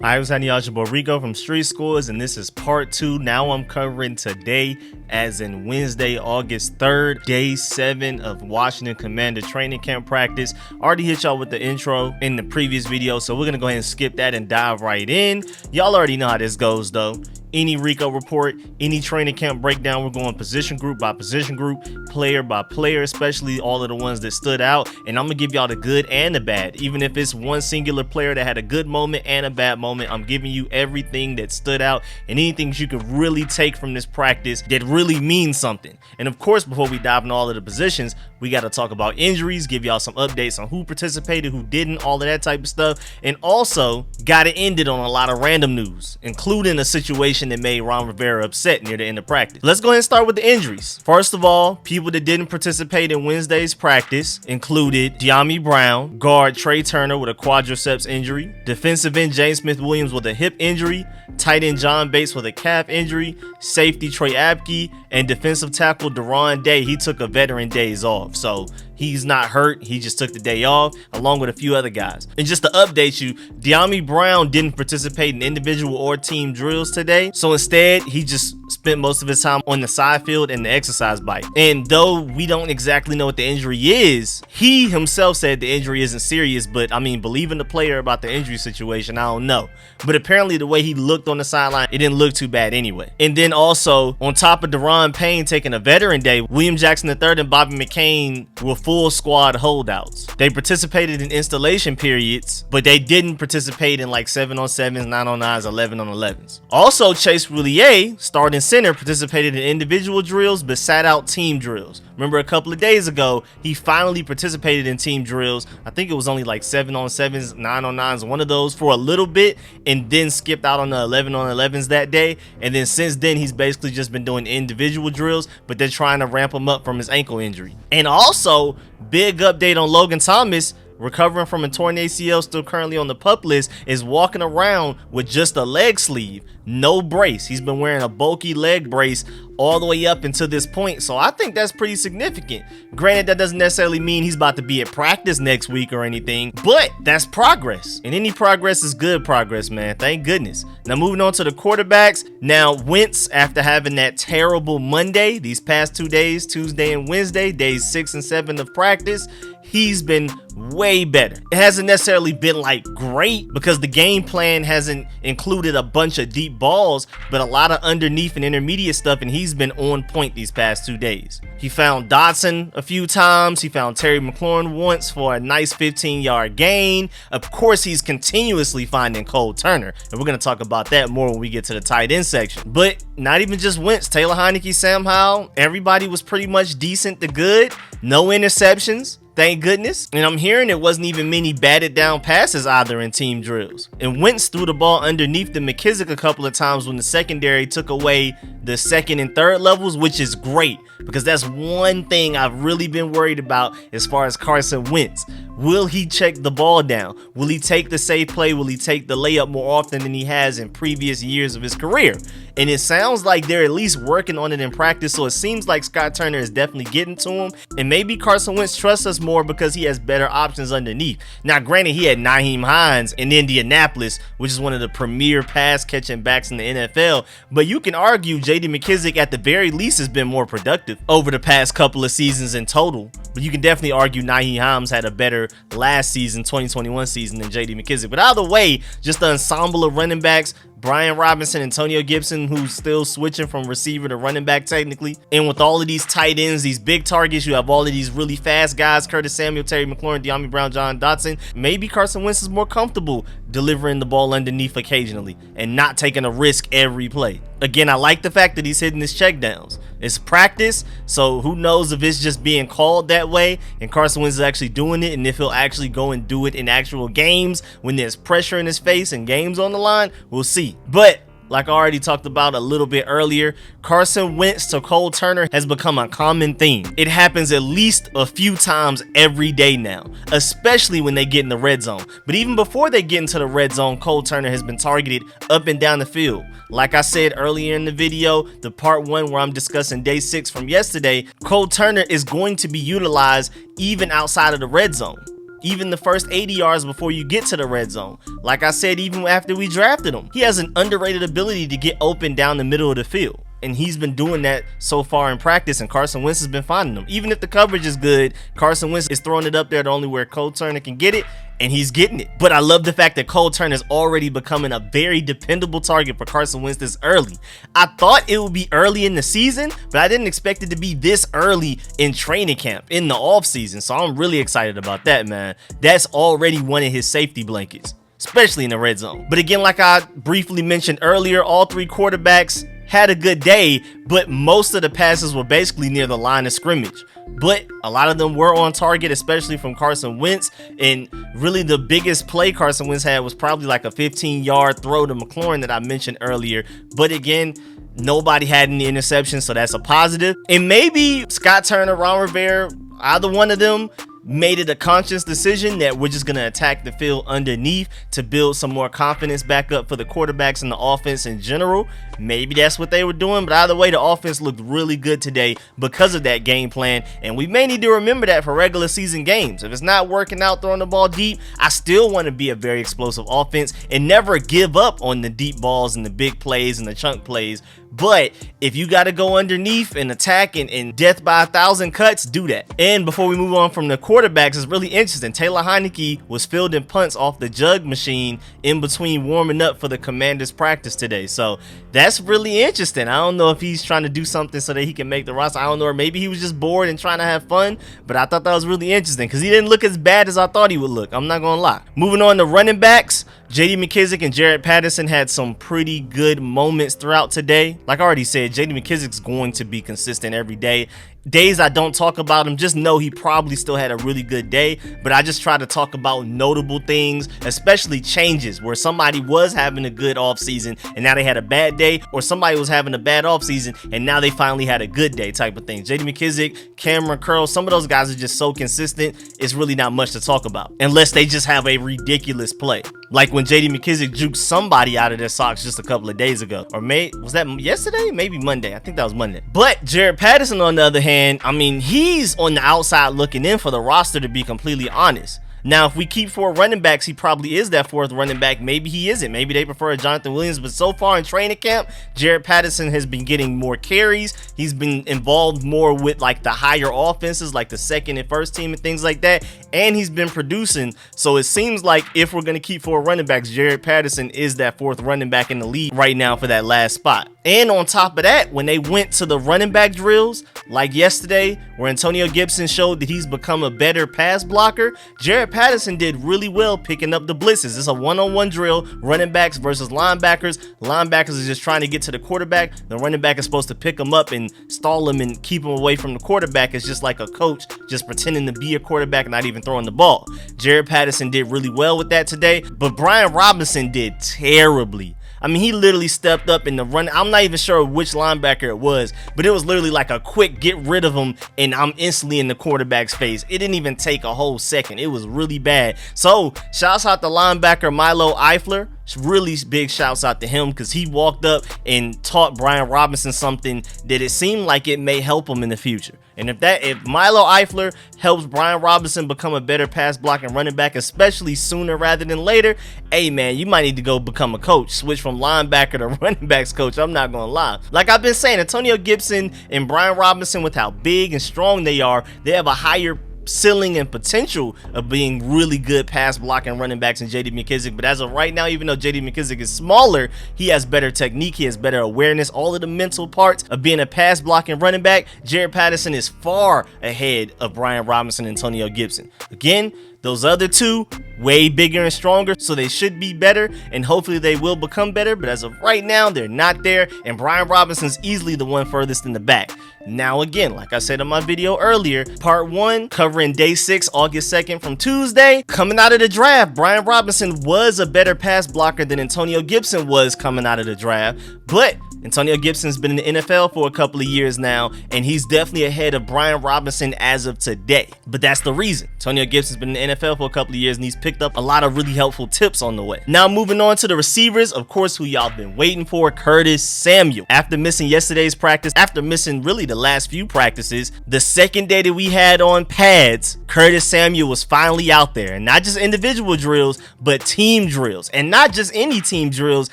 Hi, what's happening, y'all? It's your boy Rico from Street Scores, and this is part 2. Now I'm covering today, as in Wednesday, August 3rd, day 7 of Washington Commander training camp practice. Already hit y'all with the intro in the previous video, so we're gonna go ahead and skip that and dive right in. Y'all already know how this goes though. Any Rico report, any training camp breakdown, we're going position group by position group, player by player, especially all of the ones that stood out. And I'm gonna give y'all the good and the bad. Even if it's one singular player that had a good moment and a bad moment, I'm giving you everything that stood out and anything you can really take from this practice that really means something. And of course, before we dive into all of the positions, we got to talk about injuries, give y'all some updates on who participated, who didn't, all of that type of stuff. And also got to end it on a lot of random news, including a situation that made Ron Rivera upset near the end of practice. Let's go ahead and start with the injuries. First of all, people that didn't participate in Wednesday's practice included Dyami Brown, guard Trey Turner with a quadriceps injury, defensive end James Smith-Williams with a hip injury, tight end John Bates with a calf injury, safety Troy Apke, and defensive tackle Deron Day. He took a veteran days off, so he's not hurt. He just took the day off along with a few other guys. And just to update you, Dyami Brown didn't participate in individual or team drills today. So instead, he just spent most of his time on the side field and the exercise bike. And though we don't exactly know what the injury is, he himself said the injury isn't serious, but I mean, believing the player about the injury situation, I don't know. But apparently the way he looked on the sideline, it didn't look too bad anyway. And then also, on top of Deron Payne taking a veteran day, William Jackson III and Bobby McCain were full squad holdouts. They participated in installation periods, but they didn't participate in like 7-on-7s, 9-on-9s, 11-on-11s. Also, Chase Roulier, starting center, participated in individual drills but sat out team drills. Remember a couple of days ago, he finally participated in team drills. I think it was only like 7-on-7s, 9-on-9s, one of those for a little bit, and then skipped out on the 11-on-11s that day. And then since then, he's basically just been doing individual drills, but they're trying to ramp him up from his ankle injury. And also, big update on Logan Thomas, recovering from a torn ACL, still currently on the PUP list, is walking around with just a leg sleeve, no brace. He's been wearing a bulky leg brace all the way up until this point, so I think that's pretty significant. Granted, that doesn't necessarily mean he's about to be at practice next week or anything, but that's progress, and any progress is good progress, man. Thank goodness. Now moving on to the quarterbacks. Now Wentz, after having that terrible Monday, these past 2 days, Tuesday and Wednesday, days 6 and 7 of practice, he's been way better. It hasn't necessarily been like great because the game plan hasn't included a bunch of deep balls, but a lot of underneath and intermediate stuff, and he's been on point these past 2 days. He found Dotson a few times. He found Terry McLaurin once for a nice 15-yard gain. Of course, he's continuously finding Cole Turner, and we're going to talk about that more when we get to the tight end section. But not even just Wentz, Taylor Heineke, Sam Howell, everybody was pretty much decent to good. No interceptions, thank goodness. And I'm hearing it wasn't even many batted down passes either in team drills. And Wentz threw the ball underneath the McKissick a couple of times when the secondary took away the second and third levels, which is great because that's one thing I've really been worried about as far as Carson Wentz. Will he check the ball down? Will he take the safe play? Will he take the layup more often than he has in previous years of his career? And it sounds like they're at least working on it in practice, so it seems like Scott Turner is definitely getting to him. And maybe Carson Wentz trusts us more because he has better options underneath. Now, granted, he had Nyheim Hines in Indianapolis, which is one of the premier pass catching backs in the NFL, but you can argue J.D. McKissick at the very least has been more productive over the past couple of seasons in total. But you can definitely argue Nyheim Hines had a better last season, 2021 season, than J.D. McKissick. But either way, just the ensemble of running backs, Brian Robinson, Antonio Gibson, who's still switching from receiver to running back technically. And with all of these tight ends, these big targets, you have all of these really fast guys, Curtis Samuel, Terry McLaurin, Dyami Brown, John Dotson. Maybe Carson Wentz is more comfortable delivering the ball underneath occasionally and not taking a risk every play. Again, I like the fact that he's hitting his checkdowns. It's practice, so who knows if it's just being called that way and Carson Wentz is actually doing it, and if he'll actually go and do it in actual games when there's pressure in his face and games on the line. We'll see. But like I already talked about a little bit earlier, Carson Wentz to Cole Turner has become a common theme. It happens at least a few times every day now, especially when they get in the red zone. But even before they get into the red zone, Cole Turner has been targeted up and down the field. Like I said earlier in the video, the part 1 where I'm discussing day 6 from yesterday, Cole Turner is going to be utilized even outside of the red zone. even the first 80 yards before you get to the red zone. Like I said, even after we drafted him, he has an underrated ability to get open down the middle of the field. And he's been doing that so far in practice, and Carson Wentz has been finding them. Even if the coverage is good, Carson Wentz is throwing it up there to only where Cole Turner can get it, and he's getting it. But I love the fact that Cole Turner is already becoming a very dependable target for Carson Wentz this early. I thought it would be early in the season, but I didn't expect it to be this early in training camp, in the offseason. So I'm really excited about that, man. That's already one of his safety blankets, especially in the red zone. But again, like I briefly mentioned earlier, all three quarterbacks had a good day, but most of the passes were basically near the line of scrimmage. But a lot of them were on target, especially from Carson Wentz. And really the biggest play Carson Wentz had was probably like a 15-yard throw to McLaurin that I mentioned earlier. But again, nobody had any interceptions, so that's a positive. And maybe Scott Turner, Ron Rivera, either one of them made it a conscious decision that we're just going to attack the field underneath to build some more confidence back up for the quarterbacks and the offense in general. Maybe that's what they were doing, but either way, the offense looked really good today because of that game plan, and we may need to remember that for regular season games. If it's not working out throwing the ball deep, I still want to be a very explosive offense and never give up on the deep balls and the big plays and the chunk plays. But if you got to go underneath and attack and death by 1,000 cuts, do that. And before we move on from the quarterbacks, it's really interesting. Taylor Heinicke was fielding punts off the jug machine in between warming up for the Commanders practice today. So that's really interesting. I don't know if he's trying to do something so that he can make the roster. I don't know, or maybe he was just bored and trying to have fun. But I thought that was really interesting because he didn't look as bad as I thought he would look. I'm not going to lie. Moving on to running backs, J.D. McKissic and Jaret Patterson had some pretty good moments throughout today. Like I already said, J.D. McKissic's going to be consistent every day. Days I don't talk about him, just know he probably still had a really good day, but I just try to talk about notable things, especially changes where somebody was having a good offseason and now they had a bad day, or somebody was having a bad offseason and now they finally had a good day type of thing. J.D. McKissic, Cameron Curl, some of those guys are just so consistent, it's really not much to talk about unless they just have a ridiculous play. Like when J.D. McKissic juked somebody out of their socks just a couple of days ago. Or was that yesterday? Maybe Monday. I think that was Monday. But Jaret Patterson, on the other hand, I mean, he's on the outside looking in for the roster, to be completely honest. Now, if we keep 4 running backs, he probably is that 4th running back. Maybe he isn't. Maybe they prefer a Jonathan Williams. But so far in training camp, Jaret Patterson has been getting more carries. He's been involved more with like the higher offenses, like the second and first team and things like that. And he's been producing. So it seems like if we're going to keep 4 running backs, Jaret Patterson is that 4th running back in the league right now for that last spot. And on top of that, when they went to the running back drills, like yesterday, where Antonio Gibson showed that he's become a better pass blocker, Jaret Patterson did really well picking up the blitzes. It's a one-on-one drill, running backs versus linebackers. Linebackers are just trying to get to the quarterback. The running back is supposed to pick them up and stall them and keep them away from the quarterback. It's just like a coach just pretending to be a quarterback and not even throwing the ball. Jaret Patterson did really well with that today, but Brian Robinson did terribly. I mean, he literally stepped up in the run. I'm not even sure which linebacker it was, but it was literally like a quick get rid of him and I'm instantly in the quarterback's face. It didn't even take a whole second. It was really bad. So shouts out to linebacker Milo Eifler. Really big shouts out to him because he walked up and taught Brian Robinson something that it seemed like it may help him in the future. And if Milo Eifler helps Brian Robinson become a better pass blocking running back, especially sooner rather than later, hey man, you might need to go become a coach. Switch from linebacker to running backs coach. I'm not gonna lie. Like I've been saying, Antonio Gibson and Brian Robinson, with how big and strong they are, they have a higher ceiling and potential of being really good pass blocking running backs than J.D. McKissic. But as of right now, even though J.D. McKissic is smaller, he has better technique, he has better awareness, all of the mental parts of being a pass blocking running back. Jaret Patterson is far ahead of Brian Robinson and Antonio Gibson. Again, those other two, way bigger and stronger, so they should be better, and hopefully they will become better, but as of right now, they're not there, and Brian Robinson's easily the one furthest in the back. Now again, like I said in my video earlier, part 1 covering day 6, August 2nd from Tuesday. Coming out of the draft, Brian Robinson was a better pass blocker than Antonio Gibson was coming out of the draft, but Antonio Gibson's been in the NFL for a couple of years now, and he's definitely ahead of Brian Robinson as of today. But that's the reason. Antonio Gibson's been in the NFL for a couple of years, and he's picked up a lot of really helpful tips on the way. Now moving on to the receivers, of course, who y'all been waiting for, Curtis Samuel. After missing yesterday's practice, after missing really the last few practices, the second day that we had on pads, Curtis Samuel was finally out there. And not just individual drills, but team drills. And not just any team drills,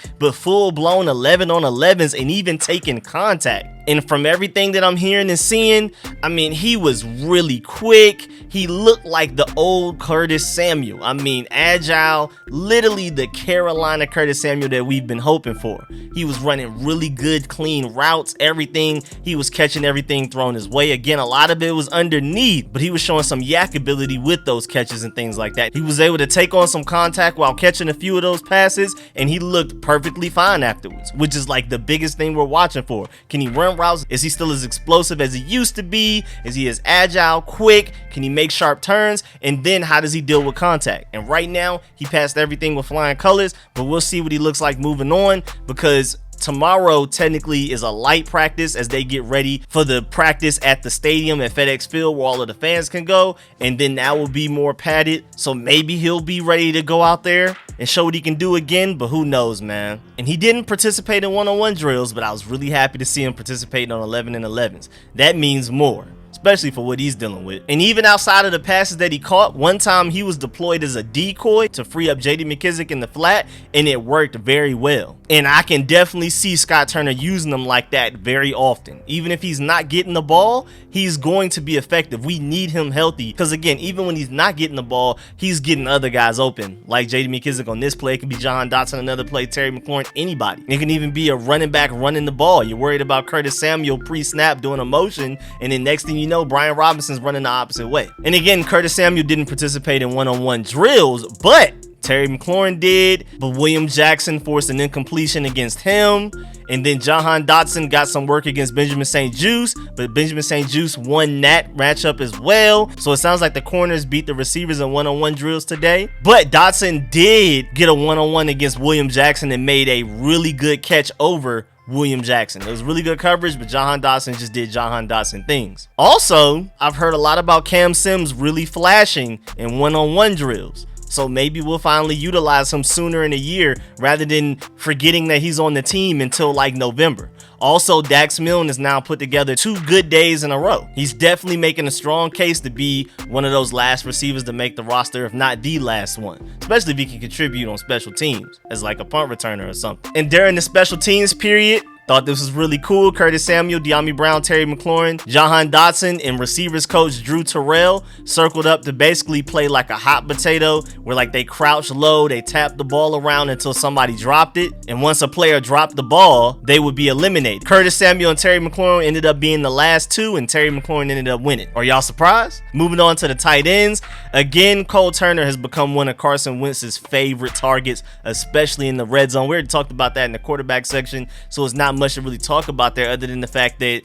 but full-blown 11-on-11s and even taking contact. And from everything that I'm hearing and seeing, I mean, he was really quick. He looked like the old Curtis Samuel. I mean, agile, literally the Carolina Curtis Samuel that we've been hoping for. He was running really good, clean routes, everything. He was catching everything thrown his way. Again, a lot of it was underneath, but he was showing some yak ability with those catches and things like that. He was able to take on some contact while catching a few of those passes, and he looked perfectly fine afterwards, which is like the biggest thing we're watching for. Can he run routes? Is he still as explosive as he used to be? Is he as agile, quick? Can he make sharp turns? And then how does he deal with contact? And right now, he passed everything with flying colors, but we'll see what he looks like moving on, because tomorrow technically is a light practice as they get ready for the practice at the stadium at FedEx Field where all of the fans can go, and then that will be more padded, so maybe he'll be ready to go out there and show what he can do again, but who knows, man. And he didn't participate in one-on-one drills, but I was really happy to see him participate on 11-and-11s. That means more, especially for what he's dealing with. And even outside of the passes that he caught, one time he was deployed as a decoy to free up J.D. McKissic in the flat, and it worked very well. And I can definitely see Scott Turner using them like that very often. Even if he's not getting the ball, he's going to be effective. We need him healthy, because again, even when he's not getting the ball, he's getting other guys open, like J.D. McKissic on this play. It could be Jahan Dotson another play, Terry McLaurin, anybody. It can even be a running back running the ball. You're worried about Curtis Samuel pre-snap doing a motion, and then next thing you know, Brian Robinson's running the opposite way. And again, Curtis Samuel didn't participate in one-on-one drills, but Terry McLaurin did, but William Jackson forced an incompletion against him. And then Jahan Dotson got some work against Benjamin St-Juste, but Benjamin St-Juste won that matchup as well. So it sounds like the corners beat the receivers in one-on-one drills today. But Dotson did get a one-on-one against William Jackson and made a really good catch over William Jackson. It was really good coverage, but Jahan Dotson just did Jahan Dotson things. Also, I've heard a lot about Cam Sims really flashing in one-on-one drills. So maybe we'll finally utilize him sooner in the year rather than forgetting that he's on the team until like November. Also, Dax Milne has now put together 2 good days in a row. He's definitely making a strong case to be one of those last receivers to make the roster, if not the last one, especially if he can contribute on special teams as like a punt returner or something. And during the special teams period, thought this was really cool. Curtis Samuel, De'Ami Brown, Terry McLaurin, Jahan Dotson, and receivers coach Drew Terrell circled up to basically play like a hot potato, where like they crouch low, they tap the ball around until somebody dropped it, and once a player dropped the ball, they would be eliminated. Curtis Samuel and Terry McLaurin ended up being the last 2, and Terry McLaurin ended up winning. Are y'all surprised? Moving on to the tight ends, again, Cole Turner has become one of Carson Wentz's favorite targets, especially in the red zone. We already talked about that in the quarterback section, so it's not much to really talk about there other than the fact that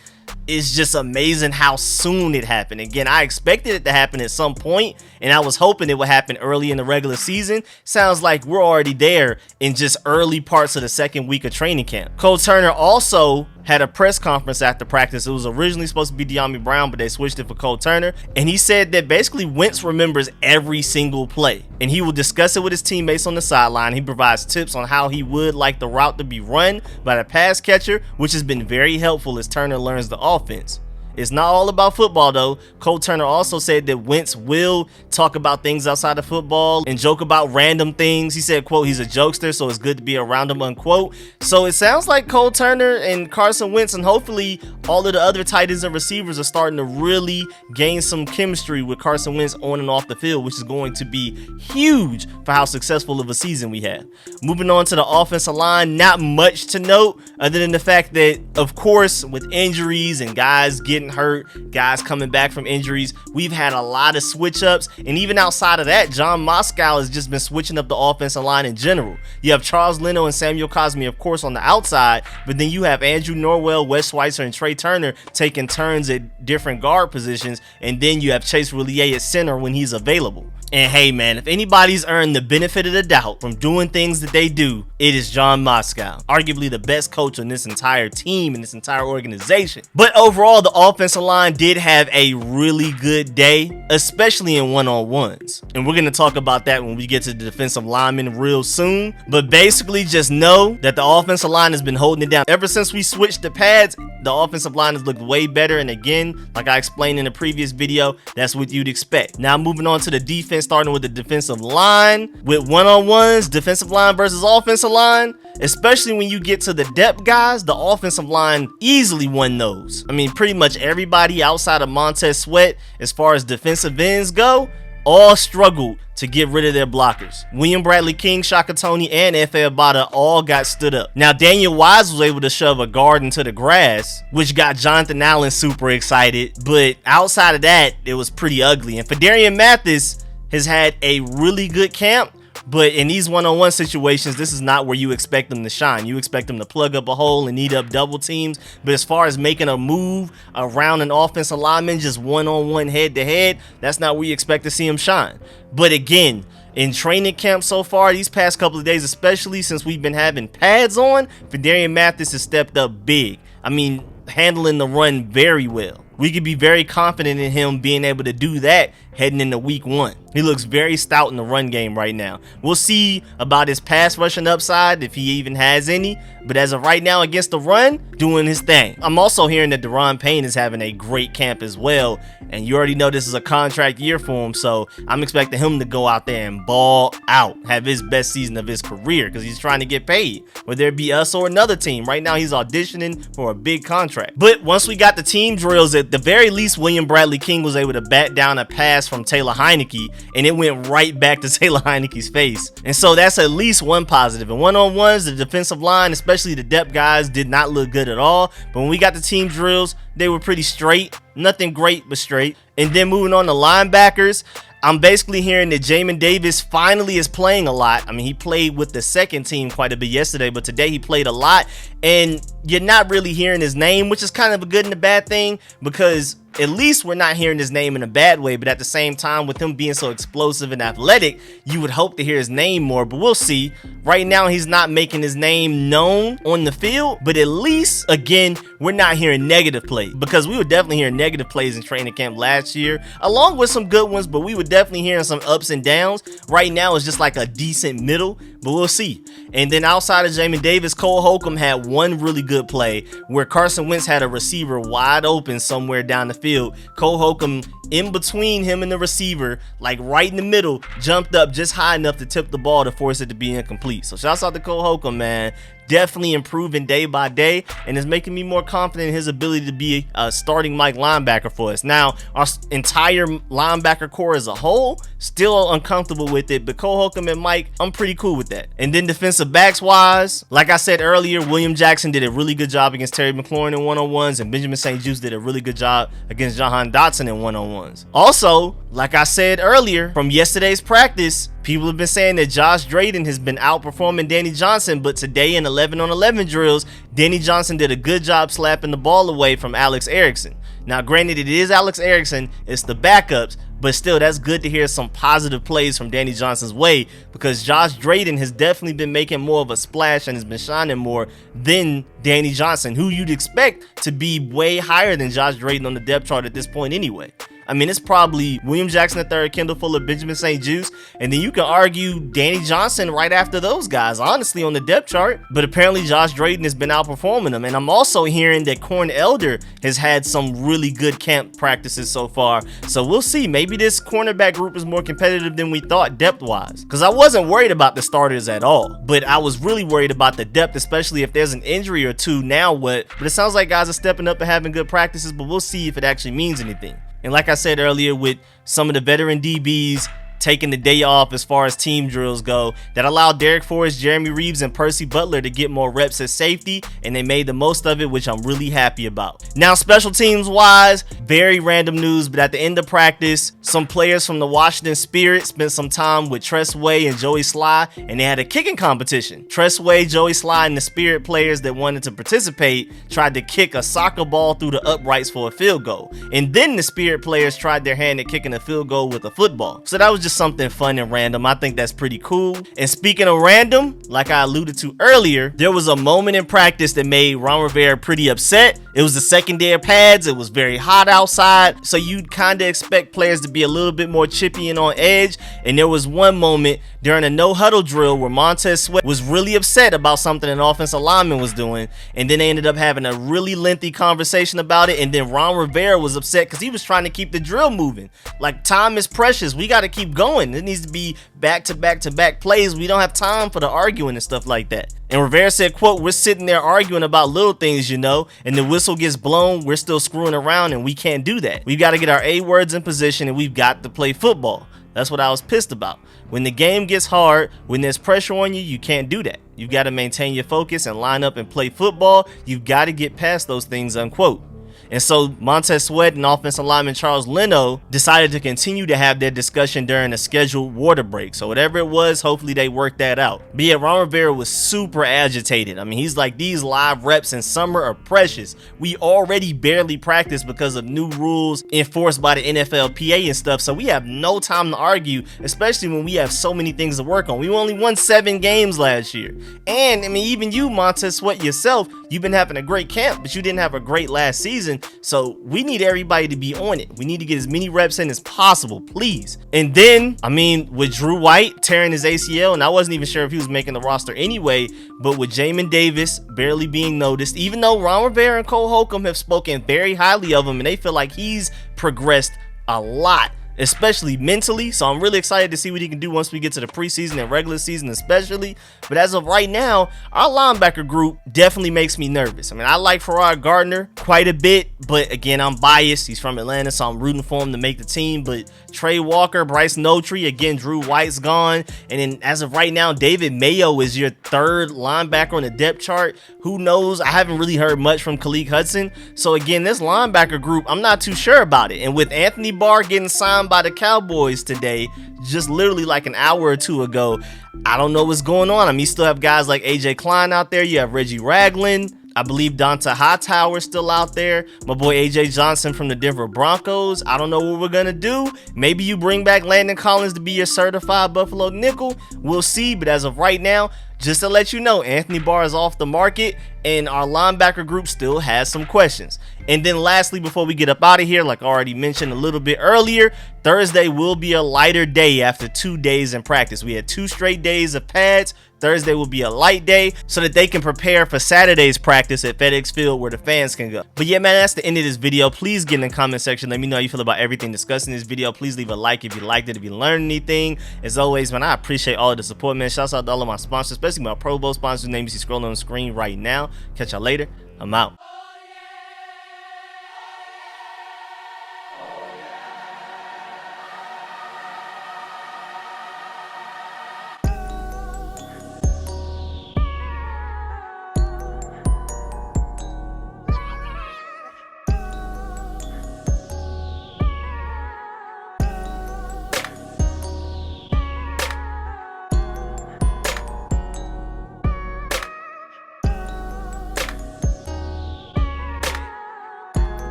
it's just amazing how soon it happened. Again, I expected it to happen at some point, and I was hoping it would happen early in the regular season. Sounds like we're already there in just early parts of the second week of training camp. Cole Turner also had a press conference after practice. It was originally supposed to be De'Ami Brown, but they switched it for Cole Turner, and he said that basically Wentz remembers every single play, and he will discuss it with his teammates on the sideline. He provides tips on how he would like the route to be run by the pass catcher, which has been very helpful as Turner learns the offense. It's not all about football though. Cole Turner also said that Wentz will talk about things outside of football and joke about random things. He said, quote, he's a jokester, so it's good to be around him, unquote. So it sounds like Cole Turner and Carson Wentz and hopefully all of the other tight ends and receivers are starting to really gain some chemistry with Carson Wentz on and off the field, which is going to be huge for how successful of a season we have. Moving on to the offensive line, not much to note other than the fact that, of course, with injuries and guys getting hurt, guys coming back from injuries, we've had a lot of switch ups, and even outside of that, John Moskow has just been switching up the offensive line in general. You have Charles Leno and Samuel Cosmi, of course, on the outside, but then you have Andrew Norwell, Wes Schweitzer, and Trey Turner taking turns at different guard positions, and then you have Chase Roulier at center when he's available. And hey man, if anybody's earned the benefit of the doubt from doing things that they do, it is John Moscow, arguably the best coach on this entire team and this entire organization. But overall, the offensive line did have a really good day, especially in one-on-ones. And we're going to talk about that when we get to the defensive linemen real soon. But basically, just know that the offensive line has been holding it down. Ever since we switched to pads, the offensive line has looked way better. And again, like I explained in the previous video, that's what you'd expect. Now moving on to the defense, starting with the defensive line. With one-on-ones, defensive line versus offensive line, especially when you get to the depth guys, the offensive line easily won those. I mean, pretty much everybody outside of Montez Sweat, as far as defensive ends go, all struggled to get rid of their blockers. William Bradley King, Shaka Toney, and Efe Abada all got stood up. Now, Daniel Wise was able to shove a guard into the grass, which got Jonathan Allen super excited. But outside of that, it was pretty ugly. And Phidarian Mathis has had a really good camp. But in these one-on-one situations, this is not where you expect them to shine. You expect them to plug up a hole and eat up double teams. But as far as making a move around an offensive lineman, just one-on-one head-to-head, that's not where you expect to see him shine. But again, in training camp so far, these past couple of days, especially since we've been having pads on, Phidarian Mathis has stepped up big. I mean, handling the run very well. We could be very confident in him being able to do that heading into week 1. He looks very stout in the run game right now. We'll see about his pass rushing upside, if he even has any. But as of right now, against the run, doing his thing. I'm also hearing that Deron Payne is having a great camp as well. And you already know this is a contract year for him. So I'm expecting him to go out there and ball out. Have his best season of his career. Because he's trying to get paid. Whether it be us or another team. Right now, he's auditioning for a big contract. But once we got the team drills, at the very least, William Bradley King was able to bat down a pass from Taylor Heineke, and it went right back to Taylor Heineke's face. And so that's at least one positive. And one-on-ones, the defensive line, especially the depth guys, did not look good at all. But when we got the team drills, they were pretty straight. Nothing great, but straight. And then moving on to linebackers, I'm basically hearing that Jamin Davis finally is playing a lot. I mean, he played with the second team quite a bit yesterday, but today he played a lot. And you're not really hearing his name, which is kind of a good and a bad thing, because at least we're not hearing his name in a bad way. But at the same time, with him being so explosive and athletic, you would hope to hear his name more. But we'll see. Right now, he's not making his name known on the field. But at least, again, we're not hearing negative plays, because we were definitely hearing negative plays in training camp last year, along with some good ones. But we were definitely hearing some ups and downs. Right now, it's just like a decent middle. But we'll see. And then outside of Jamin Davis, Cole Holcomb had one really good play where Carson Wentz had a receiver wide open somewhere down the field. Cole Holcomb, in between him and the receiver, like right in the middle, jumped up just high enough to tip the ball to force it to be incomplete. So shouts out to Cole Holcomb, man. Definitely improving day by day, and is making me more confident in his ability to be a starting Mike linebacker for us. Now, our entire linebacker core as a whole, still uncomfortable with it, but Cole Holcomb and Mike, I'm pretty cool with that. And then defensive backs wise, like I said earlier, William Jackson did a really good job against Terry McLaurin in one-on-ones, and Benjamin St. Juste did a really good job against Jahan Dotson in one-on-ones. Also, like I said earlier, from yesterday's practice, people have been saying that Josh Drayden has been outperforming Danny Johnson, but today in 11-on-11 drills, Danny Johnson did a good job slapping the ball away from Alex Erickson. Now, granted, it is Alex Erickson, it's the backups, but still, that's good to hear some positive plays from Danny Johnson's way, because Josh Drayden has definitely been making more of a splash and has been shining more than Danny Johnson, who you'd expect to be way higher than Josh Drayden on the depth chart at this point anyway. I mean, it's probably William Jackson III, Kendall Fuller, Benjamin St. Juste, and then you can argue Danny Johnson right after those guys, honestly, on the depth chart. But apparently Josh Drayden has been outperforming them. And I'm also hearing that Corn Elder has had some really good camp practices so far. So we'll see. Maybe this cornerback group is more competitive than we thought depth-wise. Because I wasn't worried about the starters at all. But I was really worried about the depth, especially if there's an injury or two. Now what? But it sounds like guys are stepping up and having good practices, but we'll see if it actually means anything. And like I said earlier, with some of the veteran DBs taking the day off as far as team drills go, that allowed Derek Forrest, Jeremy Reeves, and Percy Butler to get more reps at safety, and they made the most of it, which I'm really happy about. Now, special teams wise, very random news, but at the end of practice, some players from the Washington Spirit spent some time with Tress Way and Joey Sly, and they had a kicking competition. Tress Way, Joey Sly, and the Spirit players that wanted to participate tried to kick a soccer ball through the uprights for a field goal, and then the Spirit players tried their hand at kicking a field goal with a football. So that was just just something fun and random. I think that's pretty cool. And speaking of random, like I alluded to earlier, there was a moment in practice that made Ron Rivera pretty upset. It was the second day of pads. It was very hot outside, so you'd kind of expect players to be a little bit more chippy and on edge. And there was one moment during a no-huddle drill where Montez Sweat was really upset about something an offensive lineman was doing, and then they ended up having a really lengthy conversation about it. And then Ron Rivera was upset because he was trying to keep the drill moving. Like, time is precious. We got to keep going. It needs to be back-to-back-to-back plays. We don't have time for the arguing and stuff like that. And Rivera said, quote, "We're sitting there arguing about little things, you know, and the whistle gets blown, we're still screwing around, and we can't do that. We've got to get our A words in position, and we've got to play football." That's what I was pissed about. When the game gets hard, when there's pressure on you, you can't do that. You've got to maintain your focus and line up and play football. You've got to get past those things, unquote. And so Montez Sweat and offensive lineman Charles Leno decided to continue to have their discussion during a scheduled water break. So whatever it was, hopefully they worked that out. But yeah, Ron Rivera was super agitated. I mean, he's like, these live reps in summer are precious. We already barely practice because of new rules enforced by the NFLPA and stuff. So we have no time to argue, especially when we have so many things to work on. We only won 7 games last year. And I mean, even you, Montez Sweat yourself, you've been having a great camp, but you didn't have a great last season. So we need everybody to be on it. We need to get as many reps in as possible, please. And then, I mean, with Drew White tearing his ACL, and I wasn't even sure if he was making the roster anyway, but with Jamin Davis barely being noticed, even though Ron Rivera and Cole Holcomb have spoken very highly of him, and they feel like he's progressed a lot, especially mentally. So I'm really excited to see what he can do once we get to the preseason and regular season especially. But as of right now, our linebacker group definitely makes me nervous. I mean, I like Farrod Gardner quite a bit, but again, I'm biased. He's from Atlanta, so I'm rooting for him to make the team. But Trey Walker, Bryce Notree, again, Drew White's gone. And then as of right now, David Mayo is your third linebacker on the depth chart. Who knows? I haven't really heard much from Khaleke Hudson. So again, this linebacker group, I'm not too sure about it. And with Anthony Barr getting signed by the Cowboys today, just literally like an hour or two ago, I don't know what's going on. I mean, you still have guys like AJ Klein out there. You have Reggie Ragland. I believe Donta Hightower's still out there. My boy AJ Johnson from the Denver Broncos. I don't know what we're gonna do. Maybe you bring back Landon Collins to be your certified Buffalo nickel. We'll see. But as of right now, just to let you know, Anthony Barr is off the market, and our linebacker group still has some questions. And then lastly, before we get up out of here, like I already mentioned a little bit earlier, Thursday will be a lighter day after 2 days in practice. We had 2 straight days of pads. Thursday will be a light day so that they can prepare for Saturday's practice at FedEx Field where the fans can go. But yeah, man, that's the end of this video. Please get in the comment section. Let me know how you feel about everything discussed in this video. Please leave a like if you liked it, if you learned anything. As always, man, I appreciate all of the support, man. Shouts out to all of my sponsors, especially my Pro Bowl sponsors' names you see scrolling on the screen right now. Catch y'all later. I'm out.